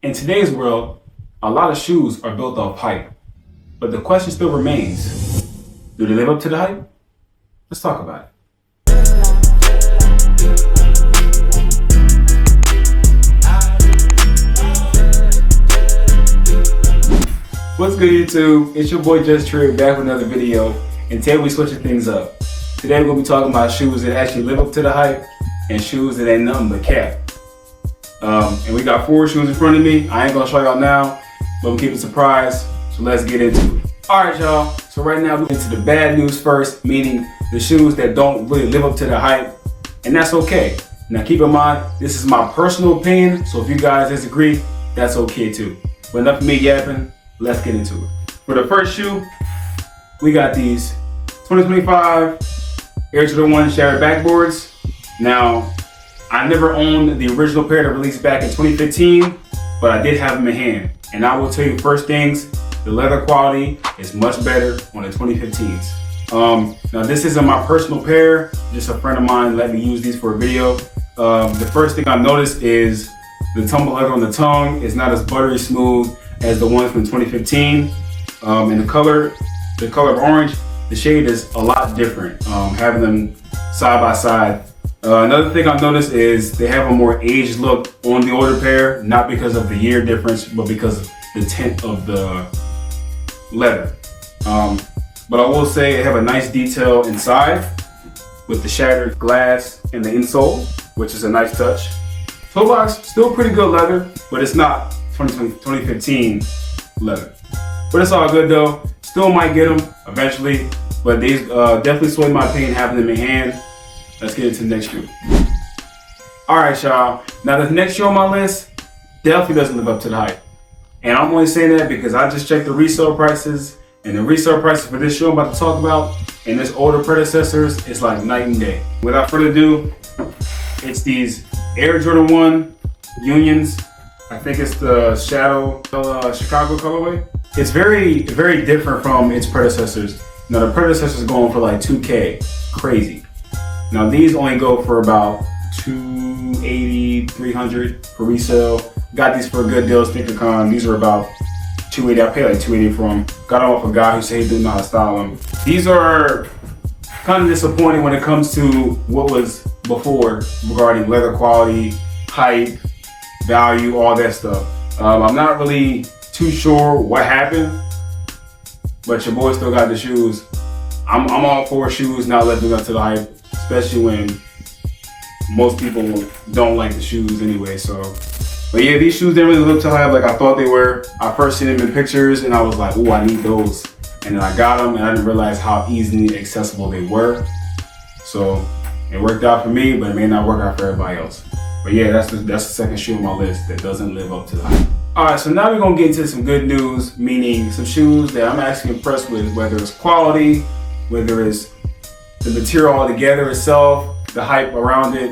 In today's world, a lot of shoes are built off hype, but the question still remains, do they live up to the hype? Let's talk about it. What's good, YouTube? It's your boy Just Trip back with another video, and today we switching things up. Today we're gonna be talking about shoes that actually live up to the hype and shoes that ain't nothing but cap. And we got 4 shoes in front of me. I ain't gonna show y'all now, but we'll keep it a surprise. So let's get into it. All right, y'all. So right now we're into the bad news first, meaning the shoes that don't really live up to the hype, and that's okay. Now keep in mind, this is my personal opinion, so if you guys disagree, that's okay too. But enough of me yapping. Let's get into it. For the first shoe, we got these 2025 Air Jordan 1 Shattered Backboards. Now, I never owned the original pair that released back in 2015, but I did have them in hand. And I will tell you first things, the leather quality is much better on the 2015s. Now this isn't my personal pair, just a friend of mine let me use these for a video. The first thing I noticed is the tumble leather on the tongue is not as buttery smooth as the ones from 2015. And the color of orange, the shade is a lot different, having them side by side. Another thing I've noticed is they have a more aged look on the older pair, not because of the year difference, but because of the tint of the leather. But I will say they have a nice detail inside with the shattered glass and the insole, which is a nice touch. Toe box, still pretty good leather, but it's not 2015 leather. But it's all good though. Still might get them eventually, but these definitely swayed my opinion having them in hand. Let's get into the next shoe. All right, y'all. Now the next shoe on my list definitely doesn't live up to the hype. And I'm only saying that because I just checked the resale prices, and the resale prices for this shoe I'm about to talk about and its older predecessors is like night and day. Without further ado, it's these Air Jordan 1 Unions. I think it's the Shadow Chicago colorway. It's very, very different from its predecessors. Now the predecessors going for like 2K, crazy. Now these only go for about $280, $300 for resale. Got these for a good deal, SneakerCon. These are about $280. I paid like $280 for them. Got them off a guy who said he didn't know how to style them. These are kind of disappointing when it comes to what was before regarding leather quality, hype, value, all that stuff. I'm not really too sure what happened, but your boy still got the shoes. I'm all for shoes not living up to the hype, especially when most people don't like the shoes anyway. So, but yeah, these shoes didn't really look to hype like I thought they were. I first seen them in pictures and I was like, oh, I need those. And then I got them and I didn't realize how easily accessible they were. So it worked out for me, but it may not work out for everybody else. But yeah, that's the second shoe on my list that doesn't live up to the hype. All right, so now we're gonna get into some good news, meaning some shoes that I'm actually impressed with, whether it's quality, whether it's the material altogether itself, the hype around it,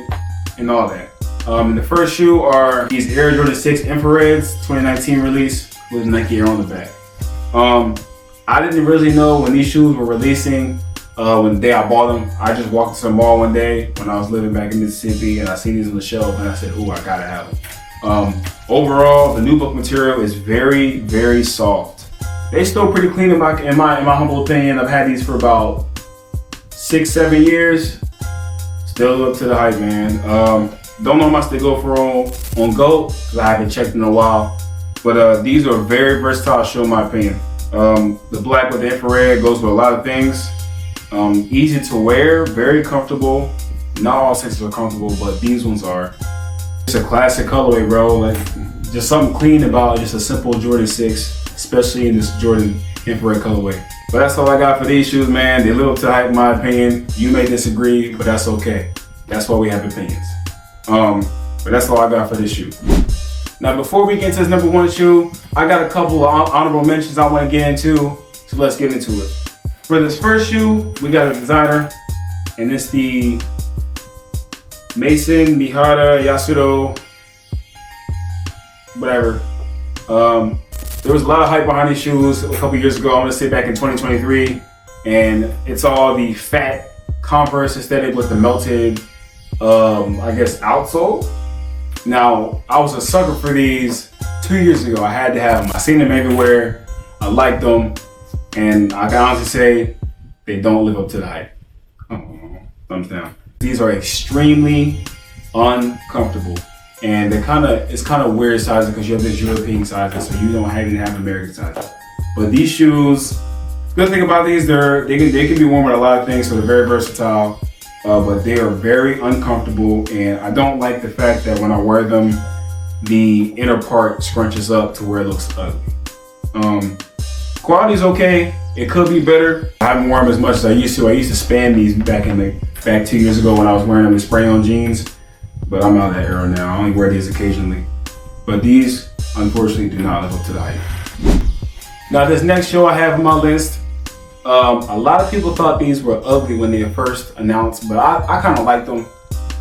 and all that. The first shoe are these Air Jordan 6 Infrareds, 2019 release with Nike Air on the back. I didn't really know when these shoes were releasing. When the day I bought them, I just walked to the mall one day when I was living back in Mississippi, and I seen these on the shelf, and I said, "Ooh, I gotta have them." Overall, the nubuck material is very, very soft. They still pretty clean in my humble opinion. I've had these for about 6-7 years. Still up to the hype, man. Don't know how much they go for on GOAT, because I haven't checked in a while. But these are very versatile shoe in my opinion. The black with the infrared goes with a lot of things. Easy to wear, very comfortable. Not all sixes are comfortable, but these ones are. It's a classic colorway, bro. Like, just something clean about just a simple Jordan 6, especially in this Jordan infrared colorway. But that's all I got for these shoes, man. They live up to the hype in my opinion. You may disagree, but that's okay. That's why we have opinions. But that's all I got for this shoe. Now, before we get into this number 1 shoe, I got a couple of honorable mentions I want to get into, so let's get into it. For this first shoe, we got a designer, and it's the Mason Mihara Yasudo, whatever. There was a lot of hype behind these shoes a couple years ago. I want to say back in 2023, and it's all the fat Converse aesthetic with the melted, I guess, outsole. Now, I was a sucker for these 2 years ago. I had to have them. I seen them everywhere. I liked them, and I can honestly say they don't live up to the hype. Oh, thumbs down. These are extremely uncomfortable, and it's kind of weird sizing because you have this European sizing, so you don't even have American sizing. But these shoes, good thing about these, they can be worn with a lot of things, so they're very versatile. But they are very uncomfortable, and I don't like the fact that when I wear them, the inner part scrunches up to where it looks ugly. Quality's okay. It could be better. I haven't worn them as much as I used to. I used to spam these back 2 years ago when I was wearing them in spray-on jeans, but I'm out of that era now. I only wear these occasionally. But these, unfortunately, do not live up to the hype. Now, this next shoe I have on my list, a lot of people thought these were ugly when they were first announced, but I kind of liked them.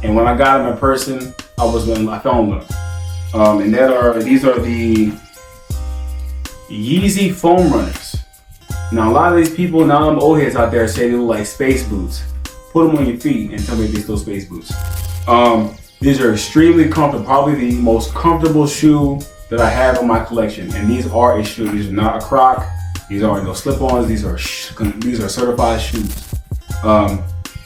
And when I got them in person, I fell in love. And these are the Yeezy Foam Runners. Now, a lot of these people, now them old heads out there say they look like space boots. Put them on your feet and tell me if they're still space boots. These are extremely comfortable, probably the most comfortable shoe that I have in my collection. And these are a shoe. These are not a Croc. These aren't no slip-ons. These are certified shoes.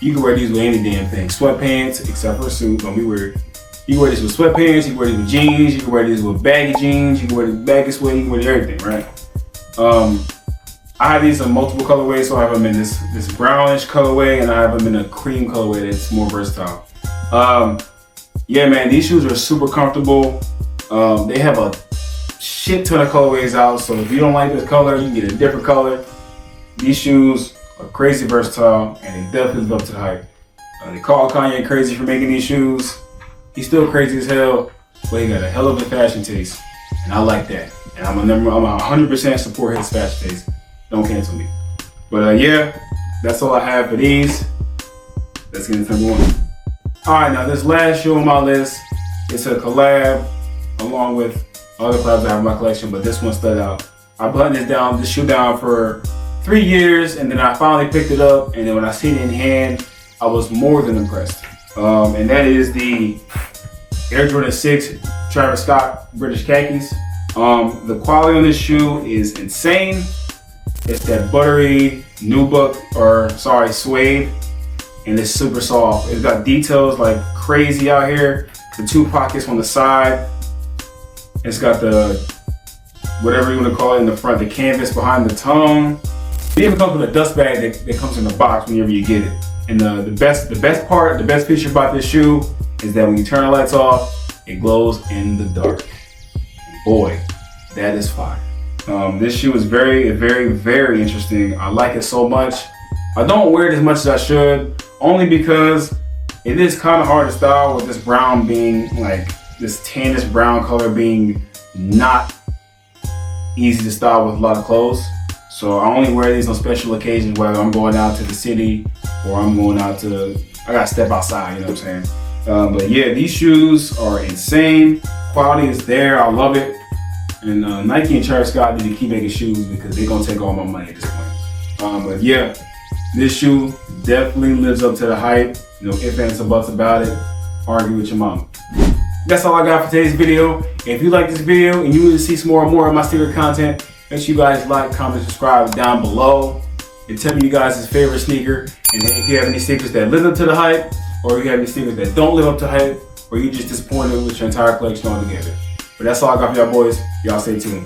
You can wear these with any damn thing. Sweatpants, except for a suit. Don't be weird. You can wear these with sweatpants. You can wear these with jeans. You can wear these with baggy jeans. You can wear these with baggy sweat. You can wear everything, right? I have these in multiple colorways. So I have them in this brownish colorway, and I have them in a cream colorway that's more versatile. Yeah, man, these shoes are super comfortable. They have a shit ton of colorways out, so if you don't like this color, you can get a different color. These shoes are crazy versatile, and they definitely live up to the hype. They call Kanye crazy for making these shoes. He's still crazy as hell, but he got a hell of a fashion taste, and I like that. And I'm 100% support his fashion taste. Don't cancel me. But yeah, that's all I have for these. Let's get into number one. All right, now this last shoe on my list, it's a collab along with other collabs I have in my collection, but this one stood out. I buttoned this shoe down for 3 years, and then I finally picked it up, and then when I seen it in hand, I was more than impressed. And that is the Air Jordan 6 Travis Scott British khakis. The quality on this shoe is insane. It's that buttery suede, and it's super soft. It's got details like crazy out here. The 2 pockets on the side. It's got the, whatever you want to call it in the front, the canvas behind the tongue. It even comes with a dust bag that comes in the box whenever you get it. And the best feature about this shoe is that when you turn the lights off, it glows in the dark. And boy, that is fire. This shoe is very, very, very interesting. I like it so much. I don't wear it as much as I should, only because it is kind of hard to style with this brown being like, this tannish brown color being not easy to style with a lot of clothes. So I only wear these on special occasions, whether I'm going out to the city or I'm going out to, I gotta step outside, you know what I'm saying? But yeah, these shoes are insane. Quality is there, I love it. And Nike and Travis Scott need to keep making shoes because they're gonna take all my money at this point. But yeah, this shoe definitely lives up to the hype. No ifs, ands, or buts about it. Argue with your mama. That's all I got for today's video. If you like this video and you want to see some more of my sneaker content, make sure you guys like, comment, subscribe down below. And tell me you guys' favorite sneaker. And if you have any sneakers that live up to the hype, or you have any sneakers that don't live up to hype, or you just disappointed with your entire collection altogether. But that's all I got for y'all boys. Y'all stay tuned.